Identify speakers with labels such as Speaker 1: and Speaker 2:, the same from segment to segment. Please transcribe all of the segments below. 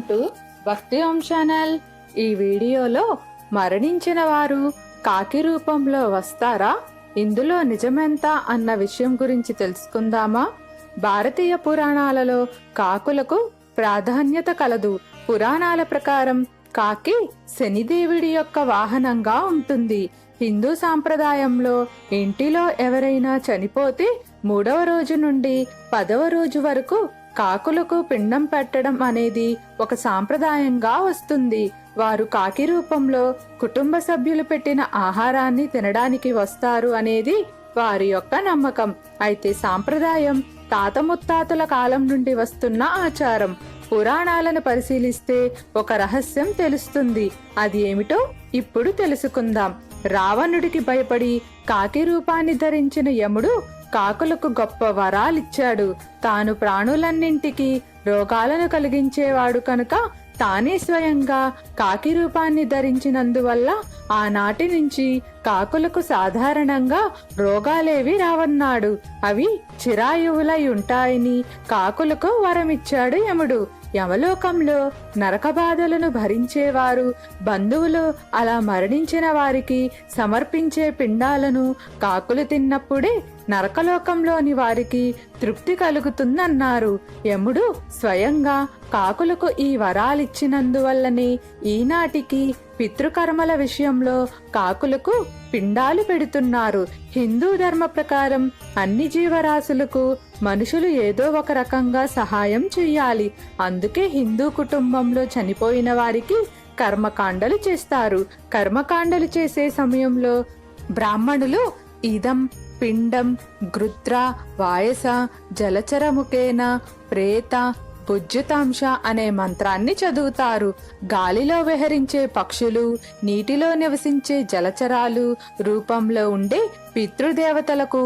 Speaker 1: To భక్తి ఓం channel. ఈ వీడియోలో మరణించిన వారు కాకి రూపంలో వస్తారా, ఇందులో నిజమెంత అన్న విషయం గురించి తెలుసుకుందామా? భారతీయ పురాణాలలో కాకులకు ప్రాధాన్యత కలదు. పురాణాల ప్రకారం కాకి శనిదేవుడి యొక్క వాహనంగా ఉంటుంది. హిందూ సాంప్రదాయంలో ఇంటిలో ఎవరైనా చనిపోతే 3వ రోజు నుండి 10వ రోజు వరకు కాకులకు పిండం పెట్టడం అనేది ఒక సాంప్రదాయంగా వస్తుంది. వారు కాకి రూపంలో కుటుంబ సభ్యులు పెట్టిన ఆహారాన్ని తినడానికి వస్తారు అనేది వారి యొక్క నమ్మకం. అయితే సాంప్రదాయం తాత ముత్తాతల కాలం నుండి వస్తున్న ఆచారం. పురాణాలను పరిశీలిస్తే ఒక రహస్యం తెలుస్తుంది. అది ఏమిటో ఇప్పుడు తెలుసుకుందాం. రావణుడికి భయపడి కాకి రూపాన్ని ధరించిన యముడు కాకులకు గొప్ప వరాలిచ్చాడు. తాను ప్రాణులన్నింటికి రోగాలను కలిగించేవాడు కనుక తానే స్వయంగా కాకి రూపాన్ని ధరించినందువల్ల ఆనాటి నుంచి కాకులకు సాధారణంగా రోగాలేవి రావన్నాడు. అవి చిరాయువులై ఉంటాయని కాకులకు వరమిచ్చాడు యముడు. యమలోకంలో నరక బాధలను భరించేవారు బంధువులు అలా మరణించిన వారికి సమర్పించే పిండాలను కాకులు తిన్నప్పుడే నరకలోకంలోని వారికి తృప్తి కలుగుతుందన్నారు. యముడు స్వయంగా కాకులకు ఈ వరాలిచ్చినందువల్లనే ఈనాటికి పితృకర్మల విషయంలో కాకులకు పిండాలు పెడుతున్నారు. హిందూ ధర్మ ప్రకారం అన్ని జీవరాశులకు మనుషులు ఏదో ఒక రకంగా సహాయం చేయాలి. అందుకే హిందూ కుటుంబంలో చనిపోయిన వారికి కర్మకాండలు చేస్తారు. కర్మకాండలు చేసే సమయంలో బ్రాహ్మణులు ఇదం పిండం గృత్ర వాయస జలచరముఖేన ప్రేత భుజ్యుతాంశ అనే మంత్రాన్ని చదువుతారు. గాలిలో విహరించే పక్షులు, నీటిలో నివసించే జలచరాలు రూపంలో ఉండే పితృదేవతలకు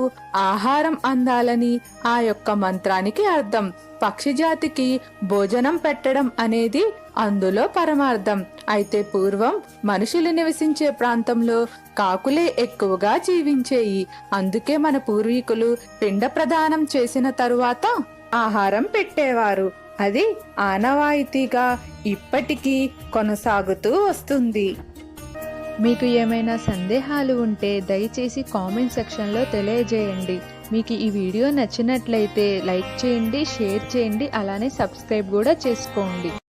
Speaker 1: ఆహారం అందాలని ఆ యొక్క మంత్రానికి అర్థం. పక్షి జాతికి భోజనం పెట్టడం అనేది అందులో పరమార్థం. అయితే పూర్వం మనుషులు నివసించే ప్రాంతంలో కాకులే ఎక్కువగా జీవించేయి. అందుకే మన పూర్వీకులు పిండ ప్రదానం చేసిన తరువాత ఆహారం పెట్టేవారు. అది ఆనవాయితీగా ఇప్పటికీ కొనసాగుతూ వస్తుంది.
Speaker 2: మీకు ఏమైనా సందేహాలు ఉంటే దయచేసి కామెంట్ సెక్షన్లో తెలియజేయండి. మీకు ఈ వీడియో నచ్చినట్లయితే లైక్ చేయండి, షేర్ చేయండి, అలానే సబ్స్క్రైబ్ కూడా చేసుకోండి.